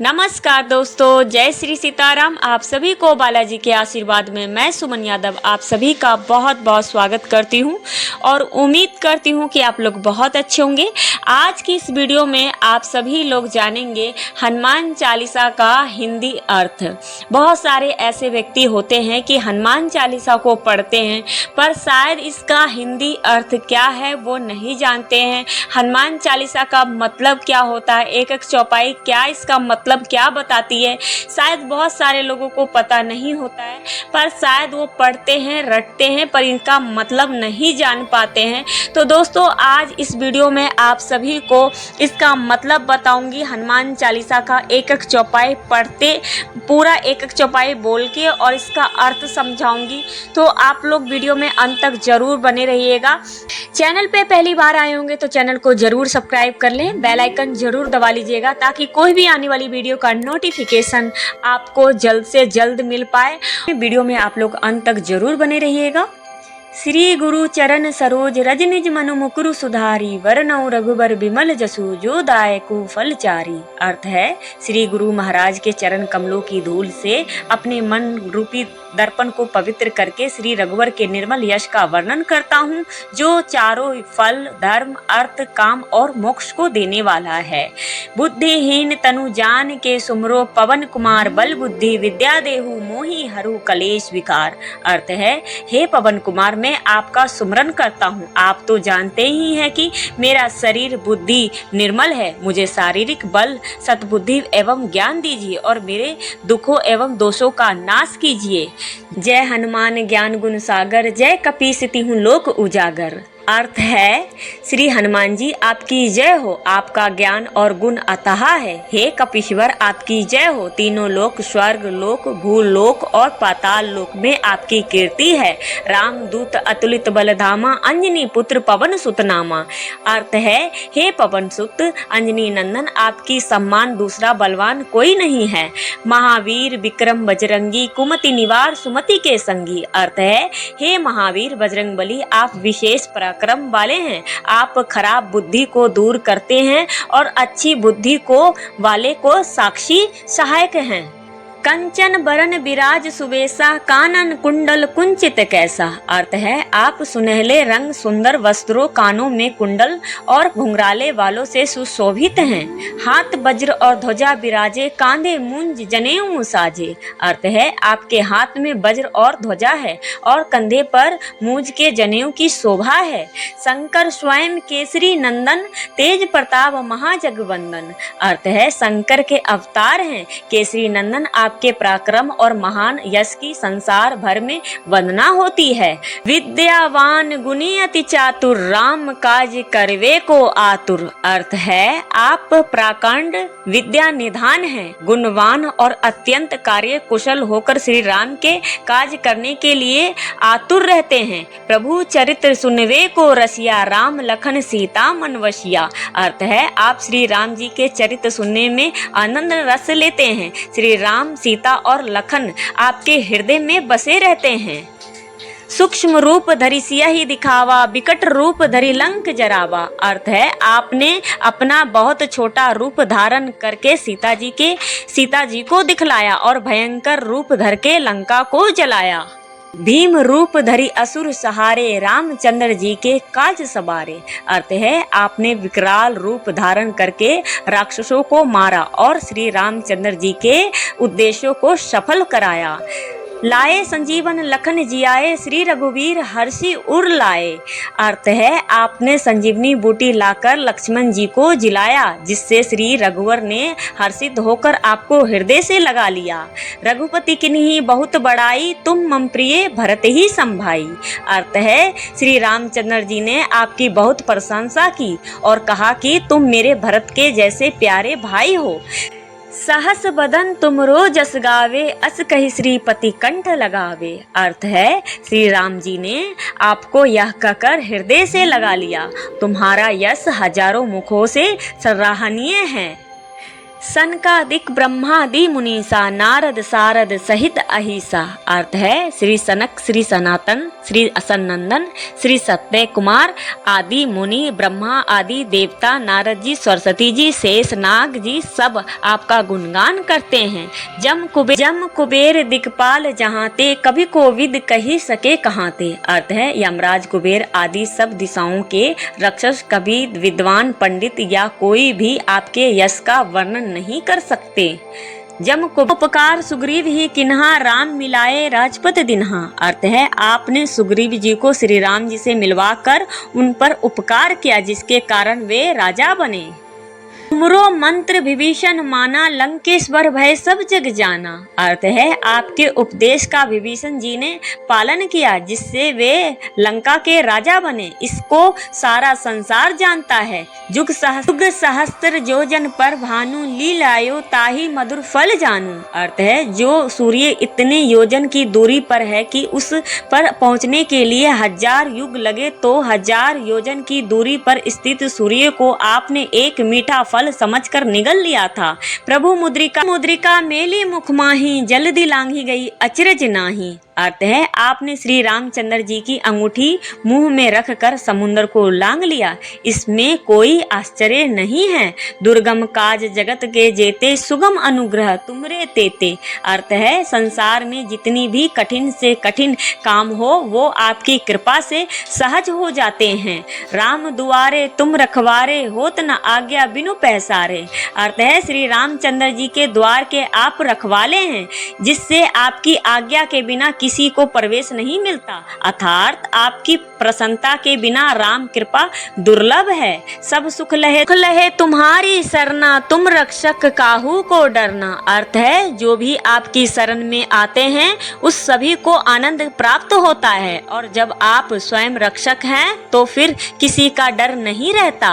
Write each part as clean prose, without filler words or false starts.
नमस्कार दोस्तों, जय श्री सीताराम। आप सभी को बालाजी के आशीर्वाद में मैं सुमन यादव आप सभी का बहुत बहुत स्वागत करती हूं और उम्मीद करती हूं कि आप लोग बहुत अच्छे होंगे। आज की इस वीडियो में आप सभी लोग जानेंगे हनुमान चालीसा का हिंदी अर्थ। बहुत सारे ऐसे व्यक्ति होते हैं कि हनुमान चालीसा को पढ़ते हैं पर शायद इसका हिंदी अर्थ क्या है वो नहीं जानते हैं। हनुमान चालीसा का मतलब क्या होता है, एक एक चौपाई क्या इसका मतलब क्या बताती है, शायद बहुत सारे लोगों को पता नहीं होता है पर शायद वो पढ़ते हैं रटते हैं पर इनका मतलब नहीं जान पाते हैं। तो दोस्तों आज इस वीडियो में आप सभी को इसका मतलब बताऊंगी। हनुमान चालीसा का एक एक चौपाई पढ़ते पूरा एक एक चौपाई बोल के और इसका अर्थ समझाऊंगी। तो आप लोग वीडियो में अंत तक जरूर बने रहिएगा। चैनल पे पहली बार आए होंगे तो चैनल को जरूर सब्सक्राइब कर लें, बेल आइकन जरूर दबा लीजिएगा ताकि कोई भी आने वाली वीडियो का नोटिफिकेशन आपको जल्द से जल्द मिल पाए। वीडियो में आप लोग अंत तक जरूर बने रहिएगा। श्री गुरु चरण सरोज रज निज मनु मुकुरु सुधारी वरनौ रघुबर बिमल जसु जो दायकु फल चारी। अर्थ है, श्री गुरु महाराज के चरण कमलों की धूल से अपने मन रूपी दर्पण को पवित्र करके श्री रघुवर के निर्मल यश का वर्णन करता हूँ जो चारों फल धर्म अर्थ काम और मोक्ष को देने वाला है। बुद्धिहीन तनु जान के सुमरो पवन कुमार बल बुद्धि विद्या देहु मोहि हरु कलेश विकार। अर्थ है, हे पवन कुमार मैं आपका सुमरन करता हूँ। आप तो जानते ही हैं कि मेरा शरीर बुद्धि निर्मल है, मुझे शारीरिक बल सद्बुद्धि एवं ज्ञान दीजिए और मेरे दुखों एवं दोषों का नाश कीजिए। जय हनुमान ज्ञान गुण सागर जय कपीस तिहुँ लोक उजागर। अर्थ है, श्री हनुमान जी आपकी जय हो, आपका ज्ञान और गुण अथाह है। हे कपीश्वर आपकी जय हो, तीनों लोक स्वर्ग लोक भूलोक और पाताल लोक में आपकी कीर्ति है। राम दूत अतुलित बलधामा अंजनी पुत्र पवन सुत नामा। अर्थ है, हे पवन सुत अंजनी नंदन आपकी सम्मान दूसरा बलवान कोई नहीं है। महावीर विक्रम बजरंगी कुमति निवार सुमति के संगी। अर्थ है, हे महावीर बजरंग बली आप विशेष पराक्रम वाले हैं। आप खराब बुद्धि को दूर करते हैं और अच्छी बुद्धि को वाले को साक्षी सहायक हैं। कंचन बरन विराज सुबेसा कानन कुंडल कुंचित कैसा। अर्थ है, आप सुनहले रंग सुंदर वस्त्रों कानों में कुंडल और घुंघराले वालों से सुशोभित हैं। हाथ वज्र और ध्वजा विराजे कांधे मुंज जनेऊ साजे। अर्थ है, आपके हाथ में वज्र और ध्वजा है और कंधे पर मूंज के जनेऊ की शोभा है। शंकर स्वयं केसरी नंदन तेज प्रताप महाजगवंदन। अर्थ है, शंकर के अवतार हैं केसरी नंदन आपके पराक्रम और महान यश की संसार भर में वंदना होती है। विद्यावान गुणी अति चातुर राम काज करवे को आतुर। अर्थ है, आप प्रकांड विद्या निधान हैं, गुणवान और अत्यंत कार्य कुशल होकर श्री राम के काज करने के लिए आतुर रहते हैं। प्रभु चरित्र सुनवे को रसिया राम लखन सीता मन वशिया। अर्थ है, आप श्री राम जी के चरित्र सुनने में आनंद रस लेते हैं। श्री राम सीता और लखन आपके हृदय में बसे रहते हैं। सूक्ष्म रूप धरि सियहि दिखावा विकट रूप धरि लंक जरावा। अर्थ है, आपने अपना बहुत छोटा रूप धारण करके सीता जी को दिखलाया और भयंकर रूप धर के लंका को जलाया। भीम रूप धरि असुर सहारे रामचंद्र जी के काज सवारे। अर्थ है, आपने विकराल रूप धारण करके राक्षसों को मारा और श्री रामचंद्र जी के उद्देश्यों को सफल कराया। लाए संजीवन लखन जियाए श्री रघुवीर हर्षि उर लाए। अर्थ है, आपने संजीवनी बूटी लाकर लक्ष्मण जी को जिलाया जिससे श्री रघुवर ने हर्षित होकर आपको हृदय से लगा लिया। रघुपति किन्हीं बहुत बड़ाई तुम मम प्रिय भरत ही संभाई। अर्थ है, श्री रामचंद्र जी ने आपकी बहुत प्रशंसा की और कहा कि तुम मेरे भरत के जैसे प्यारे भाई हो। सहस बदन तुमरो जस गावे अस कहि श्रीपति कंठ लगावे। अर्थ है, श्री राम जी ने आपको यह कहकर हृदय से लगा लिया, तुम्हारा यश हजारों मुखों से सराहनीय है। सनकादिक ब्रह्मादि मुनीसा नारद सारद सहित अहिसा। अर्थ है श्री सनक, श्री सनातन, श्री असनंदन, श्री सत्य कुमार आदि मुनि, ब्रह्मा आदि देवता, नारद जी, सरस्वती जी, शेष नाग जी सब आपका गुणगान करते हैं। जम कुबेर दिक्पाल जहाँ ते, कभी कोविद कही सके कहाँ ते। अर्थ है यमराज, कुबेर आदि सब दिशाओं के रक्षक, कभी विद्वान पंडित या कोई भी आपके यश का वर्णन नहीं कर सकते। जम को उपकार सुग्रीव ही किन्हा, राम मिलाए राजपत दिन्हा। अर्थ है आपने सुग्रीव जी को श्री राम जी से मिलवाकर उन पर उपकार किया, जिसके कारण वे राजा बने। तुमरो मंत्र विभीषण माना, लंकेश्वर भय सब जग जाना। अर्थ है आपके उपदेश का विभीषण जी ने पालन किया, जिससे वे लंका के राजा बने। इसको सारा संसार जानता है। जुग सहस्त्र योजन पर भानु, लीलायो ताही मधुर फल जानू। अर्थ है जो सूर्य इतने योजन की दूरी पर है कि उस पर पहुंचने के लिए 1000 युग लगे, तो 1000 योजन की दूरी पर स्थित सूर्य को आपने एक मीठा फल समझकर निगल लिया था। प्रभु मुद्रिका मेली मुख माही, जल्दी लांघी गई अचरज नाही। अर्थ है आपने श्री रामचंद्र जी की अंगूठी मुंह में रखकर समुद्र को लांघ लिया। इसमें कोई आश्चर्य नहीं है। दुर्गम काज जगत के जेते, सुगम अनुग्रह तुमरे तेते। अर्थ है संसार में जितनी भी कठिन से कठिन काम हो वो आपकी कृपा से सहज हो जाते हैं। राम दुआरे तुम रखवारे, होत न आज्ञा बिनु पैसारे। अर्थ है श्री रामचंद्र जी के द्वार के आप रखवाले हैं, जिससे आपकी आज्ञा के बिना किसी को प्रवेश नहीं मिलता। अर्थात आपकी प्रसन्नता के बिना राम कृपा दुर्लभ है। सब सुख लहे तुम्हारी सरना, तुम रक्षक काहू को डरना। अर्थ है जो भी आपकी शरण में आते हैं उस सभी को आनंद प्राप्त होता है, और जब आप स्वयं रक्षक हैं तो फिर किसी का डर नहीं रहता।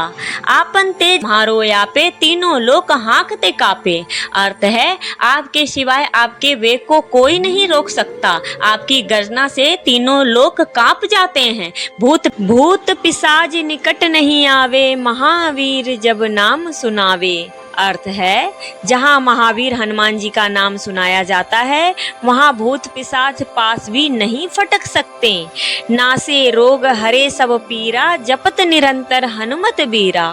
आपन तेज मारो यापे, तीनों लोग हाँकते कापे। अर्थ है आपके सिवाय आपके वेग को कोई नहीं रोक सकता। आपकी गर्जना से तीनों लोग कांप जाते हैं। भूत पिशाच निकट नहीं आवे, महावीर जब नाम सुनावे। अर्थ है जहाँ महावीर हनुमान जी का नाम सुनाया जाता है वहाँ भूत पिशाच पास भी नहीं फटक सकते। नासे रोग हरे सब पीरा, जपत निरंतर हनुमत बीरा।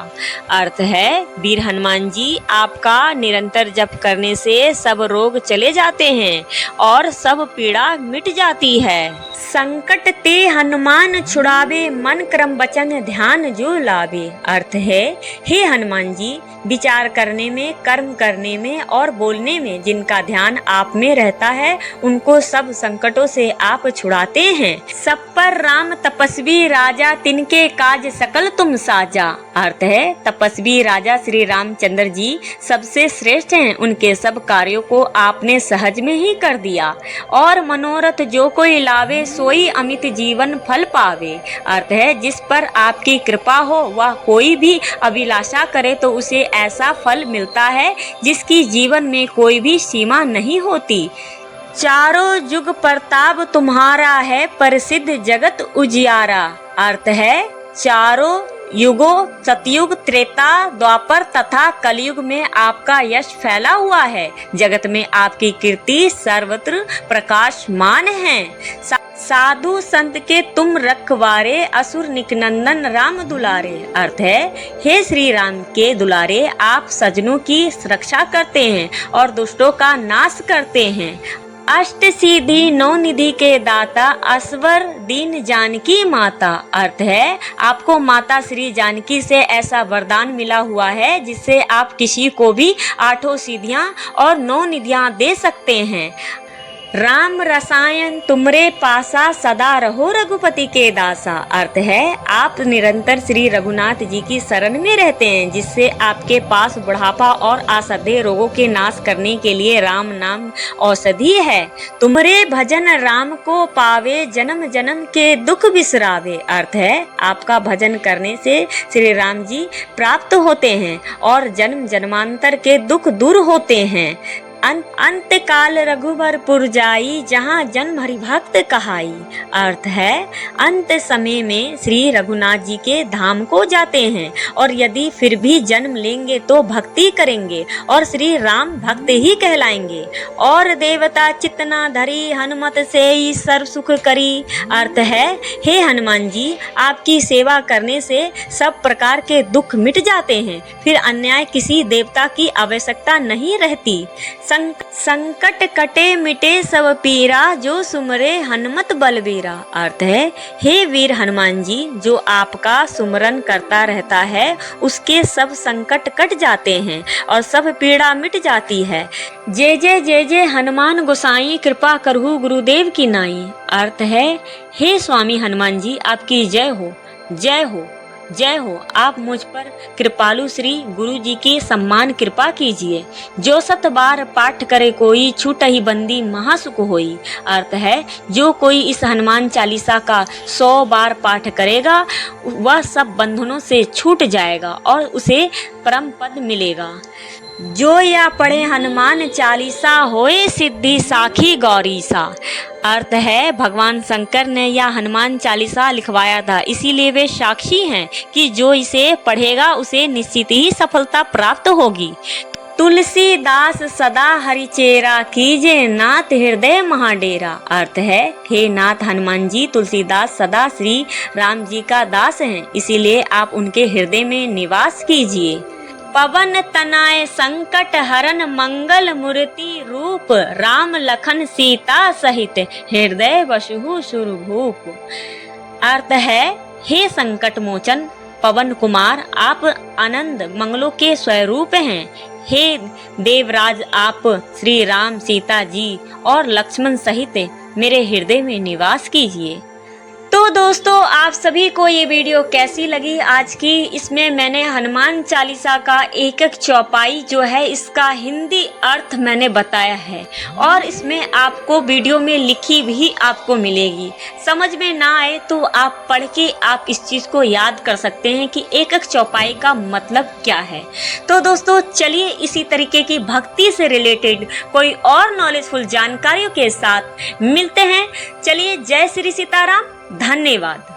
अर्थ है वीर हनुमान जी आपका निरंतर जप करने से सब रोग चले जाते हैं और सब पीड़ा मिट जाती है। संकट ते हनुमान छुड़ावे, मन क्रम वचन ध्यान जो लावे। अर्थ है हे हनुमान जी विचार करने में, कर्म करने में और बोलने में जिनका ध्यान आप में रहता है उनको सब संकटों से आप छुड़ाते हैं। सब पर राम तपस्वी राजा, तिनके काज सकल तुम साजा। अर्थ है तपस्वी राजा श्री रामचंद्र जी सबसे श्रेष्ठ हैं। उनके सब कार्यों को आपने सहज में ही कर दिया। और मनोरथ जो कोई लावे, सोई अमित जीवन फल पावे। अर्थ है जिस पर आपकी कृपा हो वह कोई भी अभिलाषा करे तो उसे ऐसा फल मिलता है जिसकी जीवन में कोई भी सीमा नहीं होती। चारों युग प्रताप तुम्हारा है, प्रसिद्ध जगत उजियारा। अर्थ है चारों युगों सतयुग, त्रेता, द्वापर तथा कलयुग में आपका यश फैला हुआ है। जगत में आपकी कीर्ति सर्वत्र प्रकाशमान है। साधु संत के तुम रखवारे, असुर निकनंदन राम दुलारे। अर्थ है हे श्री राम के दुलारे आप सज्जनों की रक्षा करते हैं और दुष्टों का नाश करते हैं। अष्ट सिद्धि नौ निधि के दाता, असवर दीन जानकी माता। अर्थ है आपको माता श्री जानकी से ऐसा वरदान मिला हुआ है जिससे आप किसी को भी 8 सिद्धियां और 9 निधियां दे सकते हैं। राम रसायन तुमरे पासा, सदा रहो रघुपति के दासा। अर्थ है आप निरंतर श्री रघुनाथ जी की शरण में रहते हैं, जिससे आपके पास बुढ़ापा और असह्य रोगों के नाश करने के लिए राम नाम औषधि है। तुम्हारे भजन राम को पावे, जन्म जन्म के दुख बिसरावे। अर्थ है आपका भजन करने से श्री राम जी प्राप्त होते हैं और जन्म जन्मांतर के दुख दूर होते हैं। अंत काल रघुवरपुर जाई, जहाँ जन्म हरि भक्त कहाई। अर्थ है अंत समय में श्री रघुनाथ जी के धाम को जाते हैं और यदि फिर भी जन्म लेंगे तो भक्ति करेंगे और श्री राम भक्त ही कहलाएंगे। और देवता चितना धरी, हनुमत से ही सर्व सुख करी। अर्थ है हे हनुमान जी, आपकी सेवा करने से सब प्रकार के दुख मिट जाते हैं, फिर अन्याय किसी देवता की आवश्यकता नहीं रहती। संकट कटे मिटे सब पीरा, जो सुमरे हनुमत बलबीरा। अर्थ है हे वीर हनुमान जी, जो आपका सुमरन करता रहता है उसके सब संकट कट जाते हैं और सब पीड़ा मिट जाती है। जय जय हनुमान गोसाई, कृपा करहु गुरुदेव की नाई। अर्थ है हे स्वामी हनुमान जी, आपकी जय हो, जय हो, जय हो। आप मुझ पर कृपालु श्री गुरु जी की सम्मान कृपा कीजिए। जो 7 बार पाठ करे कोई, छूट ही बंदी महासुख होई। अर्थ है जो कोई इस हनुमान चालीसा का 100 बार पाठ करेगा वह सब बंधनों से छूट जाएगा और उसे परम पद मिलेगा। जो या पढ़े हनुमान चालीसा, होए सिद्धि साखी गौरीसा। अर्थ है भगवान शंकर ने यह हनुमान चालीसा लिखवाया था, इसीलिए वे साक्षी हैं कि जो इसे पढ़ेगा उसे निश्चित ही सफलता प्राप्त होगी। तुलसीदास सदा हरिचेरा, कीजे नाथ हृदय महाडेरा। अर्थ है हे नाथ हनुमान जी, तुलसीदास सदा श्री राम जी का दास हैं, इसीलिए आप उनके हृदय में निवास कीजिए। पवन तनाय संकट हरन, मंगल मूर्ति रूप, राम लखन सीता सहित, हृदय बसहु सुरभूप। अर्थ है हे संकट मोचन पवन कुमार, आप आनंद मंगलों के स्वरूप हैं। हे देवराज, आप श्री राम, सीता जी और लक्ष्मण सहित मेरे हृदय में निवास कीजिए। तो दोस्तों, आप सभी को ये वीडियो कैसी लगी आज की? इसमें मैंने हनुमान चालीसा का एक एक चौपाई जो है इसका हिंदी अर्थ मैंने बताया है और इसमें आपको वीडियो में लिखी भी आपको मिलेगी। समझ में ना आए तो आप पढ़ के आप इस चीज़ को याद कर सकते हैं कि एक एक चौपाई का मतलब क्या है। तो दोस्तों चलिए इसी तरीके की भक्ति से रिलेटेड कोई और नॉलेजफुल जानकारियों के साथ मिलते हैं। चलिए जय श्री सीताराम, धन्यवाद।